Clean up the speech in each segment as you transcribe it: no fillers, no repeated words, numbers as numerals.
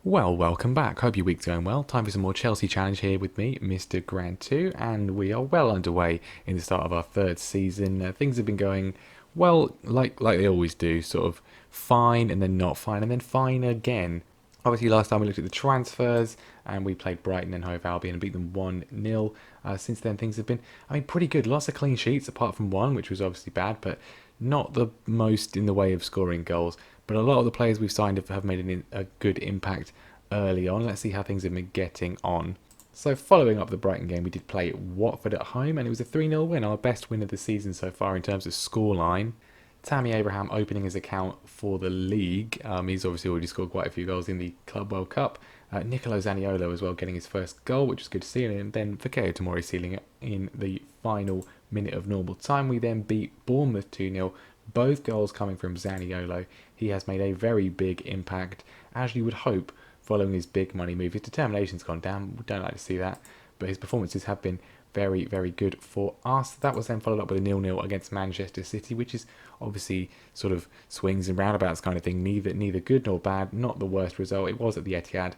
Well, welcome back. Hope your week's going well. Time for some more Chelsea challenge here with me, Mr. Grand 2, and we are well underway in the start of our third season. Things have been going well, like they always do, sort of fine and then not fine and then fine again. Obviously, last time we looked at the transfers and we played Brighton and Hove Albion and beat them 1-0. Since then, things have been, pretty good. Lots of clean sheets apart from one, which was obviously bad, but not the most in the way of scoring goals. But a lot of the players we've signed have made a good impact early on. Let's see how things have been getting on. So following up the Brighton game, we did play Watford at home, and it was a 3-0 win, our best win of the season so far in terms of scoreline. Tammy Abraham opening his account for the league. He's obviously already scored quite a few goals in the Club World Cup. Nicolo Zaniolo as well getting his first goal, which was good to see, and then Fikayo Tomori sealing it in the final minute of normal time. We then beat Bournemouth 2-0, both goals coming from Zaniolo. He has made a very big impact, as you would hope, following his big money move. His determination's gone down. We don't like to see that, but his performances have been very, very good for us. That was then followed up with a 0-0 against Manchester City, which is obviously sort of swings and roundabouts kind of thing. Neither good nor bad. Not the worst result. It was at the Etihad.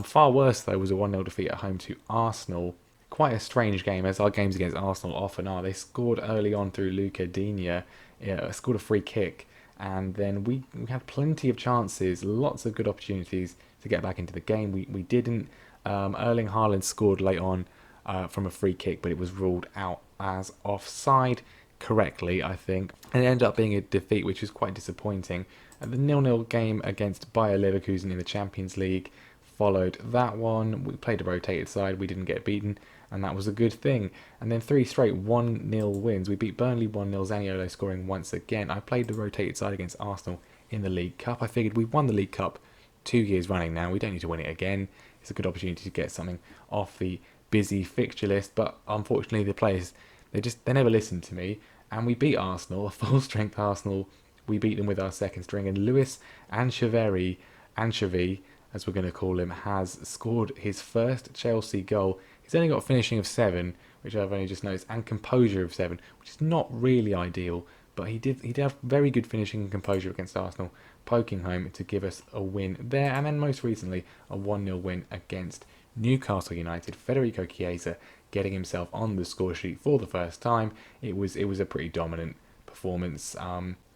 Far worse, though, was a 1-0 defeat at home to Arsenal. Quite a strange game, as our games against Arsenal often are. They scored early on through Luca Digne, scored a free kick, and then we had plenty of chances, lots of good opportunities to get back into the game. We didn't. Erling Haaland scored late on from a free kick, but it was ruled out as offside correctly, I think. And it ended up being a defeat, which was quite disappointing. And the 0-0 game against Bayer Leverkusen in the Champions League followed that one. We played a rotated side, we didn't get beaten, and that was a good thing. And then three straight 1-0 wins. We beat Burnley 1-0, Zaniolo scoring once again. I played the rotated side against Arsenal in the League Cup. I figured we've won the League Cup 2 years running now. We don't need to win it again. It's a good opportunity to get something off the busy fixture list, but unfortunately the players, they never listened to me, and we beat Arsenal, a full strength Arsenal. We beat them with our second string, and Luis Anchovy, as we're going to call him, has scored his first Chelsea goal. He's only got finishing of 7, which I've only just noticed, and composure of 7, which is not really ideal, but he did have very good finishing and composure against Arsenal, poking home to give us a win there. And then most recently, a 1-0 win against Newcastle United. Federico Chiesa getting himself on the score sheet for the first time. It was a pretty dominant performance.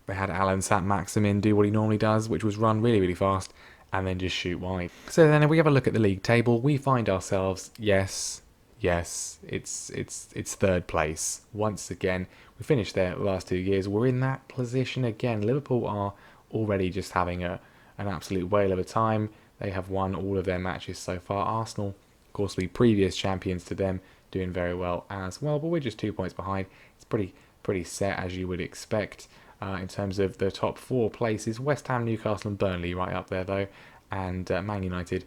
They had Alan Saint-Maximin do what he normally does, which was run really, really fast and then just shoot wide. So then if we have a look at the league table, we find ourselves, yes, it's third place. Once again, we finished there the last 2 years. We're in that position again. Liverpool are already just having an absolute whale of a time. They have won all of their matches so far. Arsenal, of course, the previous champions to them, doing very well as well, but we're just 2 points behind. It's pretty set, as you would expect. In terms of the top 4 places, West Ham, Newcastle and Burnley right up there though, and Man United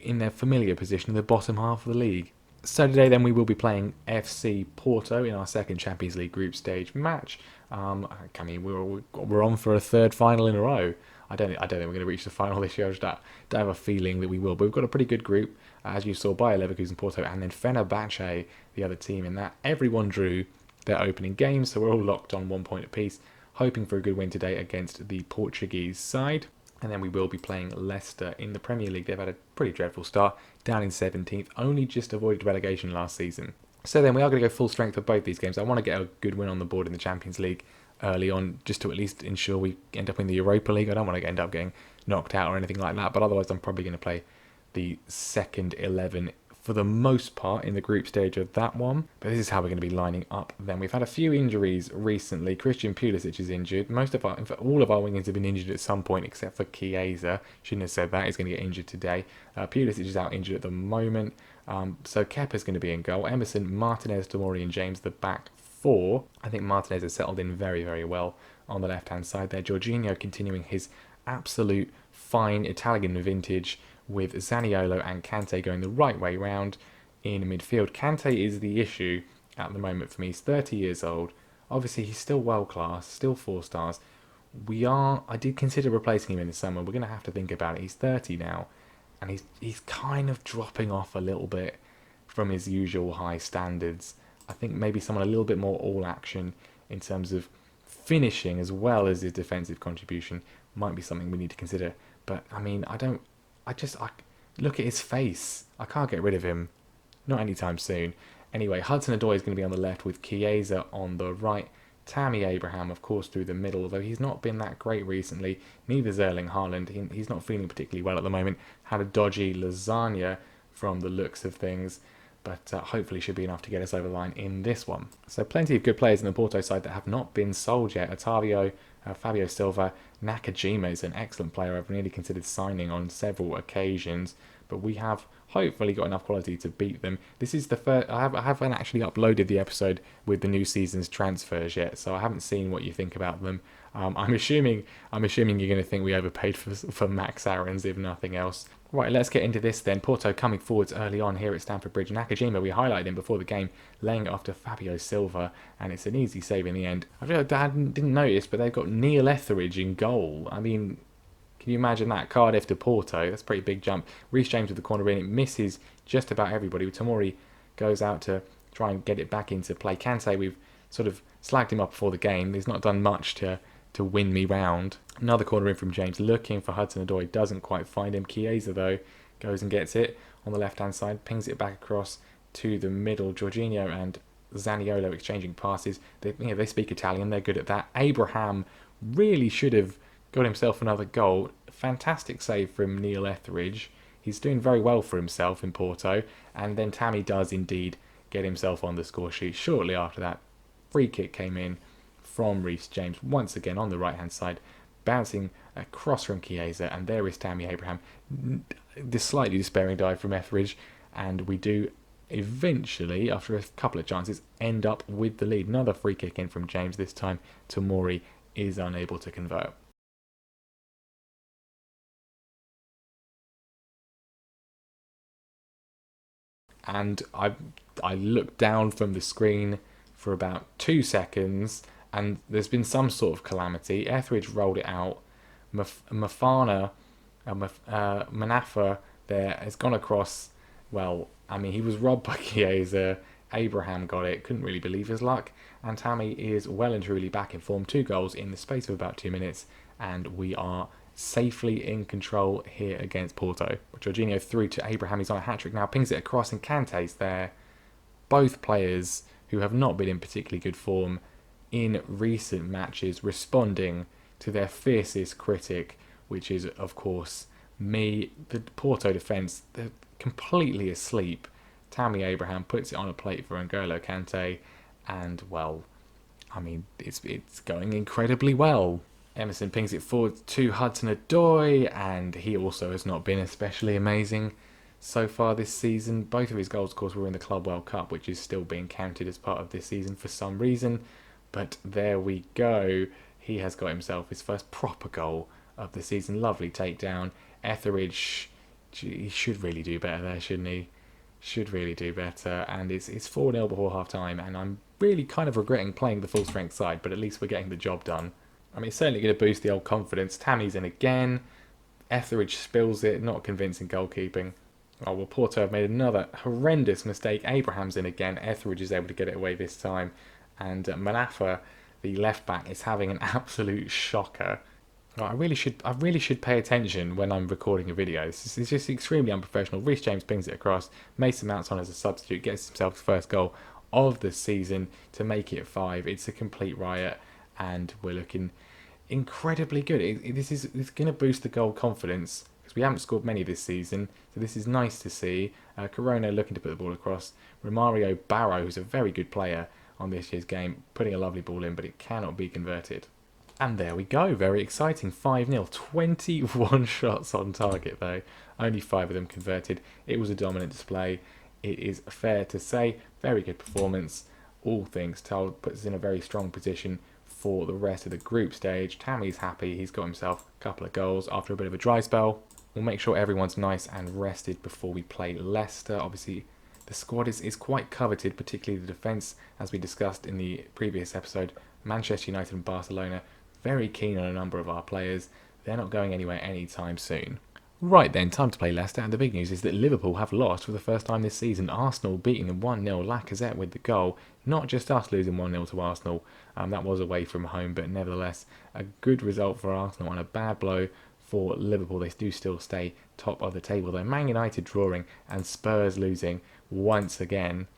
in their familiar position in the bottom half of the league. So today then we will be playing FC Porto in our second Champions League group stage match. We're on for a third final in a row. I don't think we're going to reach the final this year. I just don't have a feeling that we will. But we've got a pretty good group, as you saw, Bayer Leverkusen, Porto, and then Fenerbahce, the other team in that. Everyone drew their opening games, so we're all locked on 1 point apiece, hoping for a good win today against the Portuguese side. And then we will be playing Leicester in the Premier League. They've had a pretty dreadful start, down in 17th, only just avoided relegation last season. So then we are going to go full strength for both these games. I want to get a good win on the board in the Champions League early on, just to at least ensure we end up in the Europa League. I don't want to end up getting knocked out or anything like that, but otherwise I'm probably going to play the second 11 for the most part in the group stage of that one. But this is how we're going to be lining up then. We've had a few injuries recently. Christian Pulisic is injured. In fact, all of our wingers have been injured at some point except for Chiesa. Shouldn't have said that. He's going to get injured today. Pulisic is out injured at the moment. So Kepa's going to be in goal. Emerson, Martinez, Tomori and James, the back 4. I think Martinez has settled in very, very well on the left-hand side there. Jorginho continuing his absolute fine Italian vintage, with Zaniolo and Kante going the right way round in midfield. Kante is the issue at the moment for me. He's 30 years old. Obviously, he's still world class, still 4 stars. I did consider replacing him in the summer. We're going to have to think about it. He's 30 now, and he's kind of dropping off a little bit from his usual high standards. I think maybe someone a little bit more all action in terms of finishing as well as his defensive contribution might be something we need to consider. But I mean, I don't I look at his face. I can't get rid of him. Not anytime soon. Anyway, Hudson-Odoi is going to be on the left with Chiesa on the right. Tammy Abraham, of course, through the middle, although he's not been that great recently. Neither's Erling Haaland. He's not feeling particularly well at the moment. Had a dodgy lasagna from the looks of things, but hopefully should be enough to get us over the line in this one. So plenty of good players in the Porto side that have not been sold yet. Otavio, Fabio Silva, Nakajima is an excellent player I've nearly considered signing on several occasions, but we have hopefully got enough quality to beat them. This is the first. I haven't actually uploaded the episode with the new season's transfers yet, so I haven't seen what you think about them. I'm assuming you're going to think we overpaid for Max Aarons, if nothing else. Right, let's get into this then. Porto coming forwards early on here at Stamford Bridge. Nakajima, we highlighted him before the game, laying it off to Fabio Silva, and it's an easy save in the end. I didn't notice, but they've got Neil Etheridge in goal. I mean, can you imagine that? Cardiff to Porto. That's a pretty big jump. Reece James with the corner in. It misses just about everybody. Tomori goes out to try and get it back into play. Kante, we've sort of slagged him up before the game. He's not done much to win me round. Another corner in from James, looking for Hudson-Odoi. Doesn't quite find him. Chiesa, though, goes and gets it on the left-hand side. Pings it back across to the middle. Jorginho and Zaniolo exchanging passes. They speak Italian. They're good at that. Abraham really should have got himself another goal. Fantastic save from Neil Etheridge. He's doing very well for himself in Porto. And then Tammy does indeed get himself on the score sheet shortly after that. Free kick came in from Reece James once again on the right hand side, bouncing across from Chiesa, and there is Tammy Abraham. This slightly despairing dive from Etheridge, and we do eventually, after a couple of chances, end up with the lead. Another free kick in from James. This time Tomori is unable to convert. And I looked down from the screen for about 2 seconds, and there's been some sort of calamity. Etheridge rolled it out. Manafa there has gone across. Well, I mean, he was robbed by Chiesa. Abraham got it. Couldn't really believe his luck. And Tammy is well and truly back in form. 2 goals in the space of about 2 minutes, and we are safely in control here against Porto. Jorginho through to Abraham. He's on a hat-trick now. Pings it across, and Kante's there. Both players who have not been in particularly good form in recent matches, responding to their fiercest critic, which is, of course, me. The Porto defence, they're completely asleep. Tammy Abraham puts it on a plate for N'Golo Kante, and, well, I mean, it's going incredibly well. Emerson pings it forward to Hudson-Odoi, and he also has not been especially amazing so far this season. Both of his goals, of course, were in the Club World Cup, which is still being counted as part of this season for some reason. But there we go. He has got himself his first proper goal of the season. Lovely takedown. Etheridge, he should really do better there, shouldn't he? Should really do better. And it's 4-0 before half-time, and I'm really kind of regretting playing the full-strength side, but at least we're getting the job done. I mean, it's certainly going to boost the old confidence. Tammy's in again. Etheridge spills it. Not convincing goalkeeping. Oh, well, Porto have made another horrendous mistake. Abraham's in again. Etheridge is able to get it away this time. And Manafa, the left back, is having an absolute shocker. Oh, I really should pay attention when I'm recording a video. This is just extremely unprofessional. Reece James pings it across. Mason Mount's on as a substitute. Gets himself his first goal of the season to make it 5. It's a complete riot, and we're looking incredibly good. It's going to boost the goal confidence, because we haven't scored many this season, so this is nice to see. Corona looking to put the ball across. Romario Barrow, who's a very good player on this year's game, putting a lovely ball in, but it cannot be converted. And there we go, very exciting, 5-0, 21 shots on target though, only 5 of them converted. It was a dominant display, it is fair to say, very good performance, all things told, puts us in a very strong position for the rest of the group stage. Tammy's happy, he's got himself a couple of goals after a bit of a dry spell. We'll make sure everyone's nice and rested before we play Leicester. Obviously, the squad is quite coveted, particularly the defence, as we discussed in the previous episode. Manchester United and Barcelona, very keen on a number of our players. They're not going anywhere anytime soon. Right then, time to play Leicester, and the big news is that Liverpool have lost for the first time this season. Arsenal beating them 1-0, Lacazette with the goal. Not just us losing 1-0 to Arsenal, that was away from home, but nevertheless, a good result for Arsenal and a bad blow for Liverpool. They do still stay top of the table though. Man United drawing and Spurs losing once again.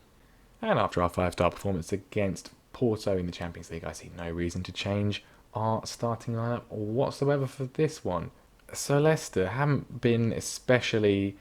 And after our 5-star performance against Porto in the Champions League, I see no reason to change our starting lineup whatsoever for this one. So Leicester haven't been especially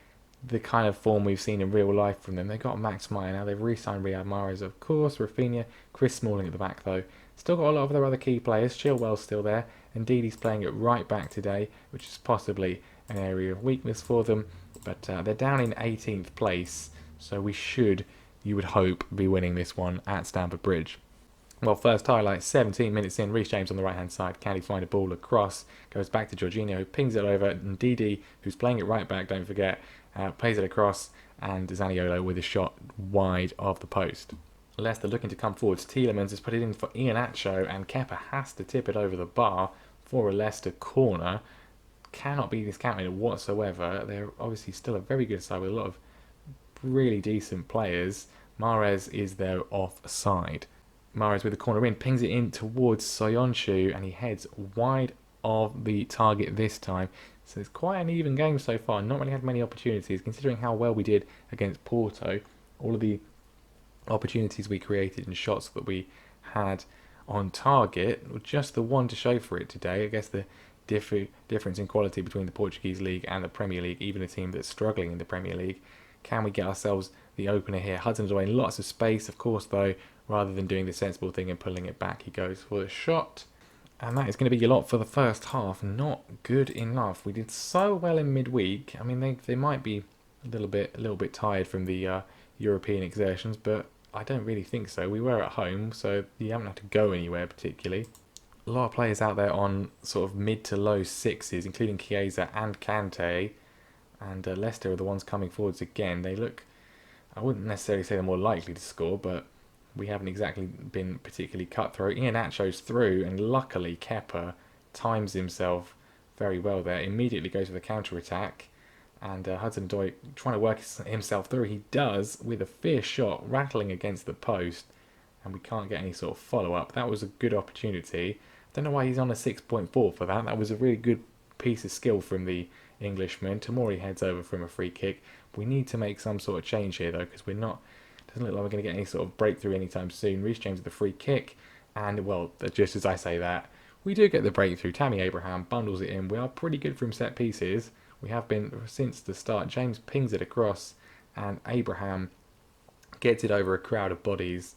the kind of form we've seen in real life from them. They've got Max Meyer now. They've re-signed Riyad Mahrez, of course. Rafinha, Chris Smalling at the back though. Still got a lot of their other key players. Chilwell's still there. Indeed, he's playing at right back today, which is possibly an area of weakness for them. But they're down in 18th place, so we should, you would hope, be winning this one at Stamford Bridge. Well, first highlight, 17 minutes in, Reece James on the right-hand side. Can he find a ball across? Goes back to Jorginho, who pings it over. And Ndidi, who's playing it right back, don't forget, plays it across. And Zaniolo with a shot wide of the post. Leicester looking to come forwards. Tielemans has put it in for Iheanacho, and Kepa has to tip it over the bar for a Leicester corner. Cannot be discounted whatsoever. They're obviously still a very good side with a lot of really decent players. Mahrez is their offside. Mahrez with the corner in, pings it in towards Soyuncu, and he heads wide of the target this time. So it's quite an even game so far. Not really had many opportunities, considering how well we did against Porto. All of the opportunities we created and shots that we had on target were just the one to show for it today. I guess the difference in quality between the Portuguese League and the Premier League, even a team that's struggling in the Premier League. Can we get ourselves the opener here? Hudson-Odoi in lots of space, of course, though. Rather than doing the sensible thing and pulling it back, he goes for the shot. And that is going to be a lot for the first half. Not good enough. We did so well in midweek. I mean, they might be a little bit tired from the European exertions, but I don't really think so. We were at home, so you haven't had to go anywhere particularly. A lot of players out there on sort of mid to low sixes, including Chiesa and Kante. And Leicester are the ones coming forwards again. They look, I wouldn't necessarily say they're more likely to score, but we haven't exactly been particularly cutthroat. Iheanacho's through, and luckily Kepa times himself very well there. Immediately goes for the counter-attack, and Hudson-Odoi trying to work himself through. He does, with a fierce shot, rattling against the post, and we can't get any sort of follow-up. That was a good opportunity. Don't know why he's on a 6.4 for that. That was a really good piece of skill from the Englishman. Tomori heads over from a free kick. We need to make some sort of change here, though, because we're not... Doesn't look like we're going to get any sort of breakthrough anytime soon. Reece James with the free kick. And, well, just as I say that, we do get the breakthrough. Tammy Abraham bundles it in. We are pretty good from set pieces. We have been since the start. James pings it across, and Abraham gets it over a crowd of bodies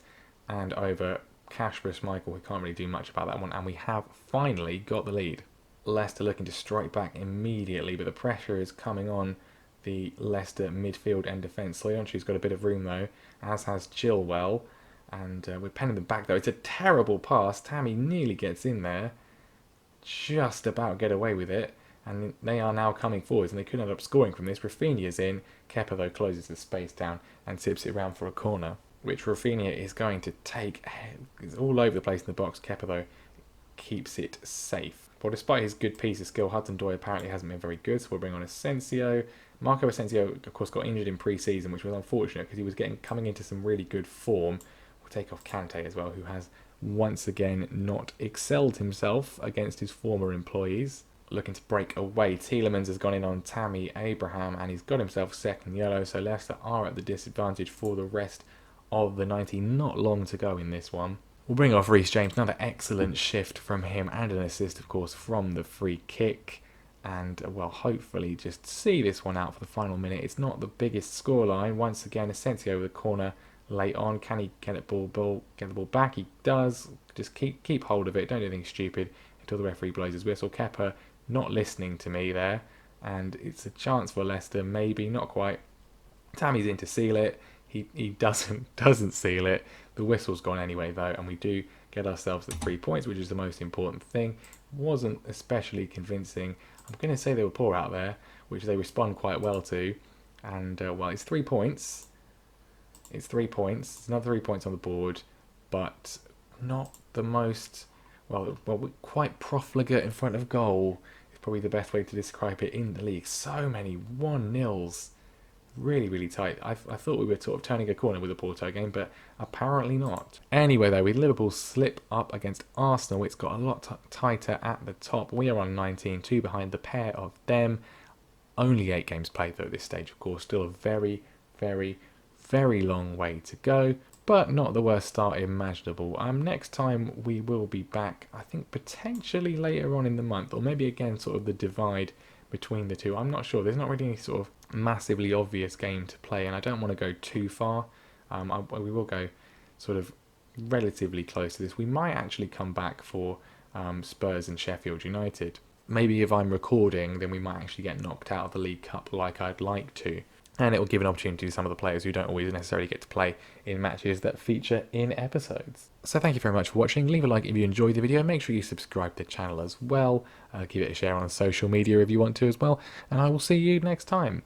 and over Kasper Schmeichel. We can't really do much about that one. And we have finally got the lead. Leicester looking to strike back immediately, but the pressure is coming on the Leicester midfield and defence. Soyuncu's got a bit of room though, as has Chilwell, and we're penning them back though. It's a terrible pass. Tammy nearly gets in there, just about get away with it, and they are now coming forwards, and they could end up scoring from this. Rafinha's in. Kepa though closes the space down and tips it round for a corner, which Rafinha is going to take. It's all over the place in the box. Kepa though keeps it safe. Well, despite his good piece of skill, Hudson-Odoi apparently hasn't been very good, so we'll bring on Asensio. Marco Asensio, of course, got injured in pre-season, which was unfortunate because he was coming into some really good form. We'll take off Kante as well, who has once again not excelled himself against his former employees. Looking to break away. Tielemans has gone in on Tammy Abraham, and he's got himself second yellow, so Leicester are at the disadvantage for the rest of the 90. Not long to go in this one. We'll bring off Reece James. Another excellent shift from him, and an assist, of course, from the free kick. And, well, hopefully just see this one out for the final minute. It's not the biggest scoreline. Once again, Asensio with the corner late on. Can he get the ball back? He does. Just keep hold of it. Don't do anything stupid until the referee blows his whistle. Kepa not listening to me there. And it's a chance for Leicester. Maybe, not quite. Tammy's in to seal it. He doesn't seal it. The whistle's gone anyway, though, and we do get ourselves the 3 points, which is the most important thing. Wasn't especially convincing. I'm going to say they were poor out there, which they respond quite well to. And, well, it's 3 points. It's 3 points. It's another 3 points on the board, but not the most... Well, we're quite profligate in front of goal is probably the best way to describe it in the league. So many 1-0s really, really tight. I thought we were sort of turning a corner with the Porto game, but apparently not. Anyway, though, with Liverpool slip up against Arsenal, it's got a lot tighter at the top. We are on 19, two behind the pair of them. Only 8 games played, though, at this stage, of course. Still a very, very, very long way to go, but not the worst start imaginable. Next time we will be back, I think potentially later on in the month, or maybe again sort of the divide between the two. I'm not sure. There's not really any sort of massively obvious game to play, and I don't want to go too far. We will go sort of relatively close to this. We might actually come back for Spurs and Sheffield United. Maybe if I'm recording, then we might actually get knocked out of the League Cup like I'd like to. And it will give an opportunity to some of the players who don't always necessarily get to play in matches that feature in episodes. So thank you very much for watching. Leave a like if you enjoyed the video. Make sure you subscribe to the channel as well. Give it a share on social media if you want to as well. And I will see you next time.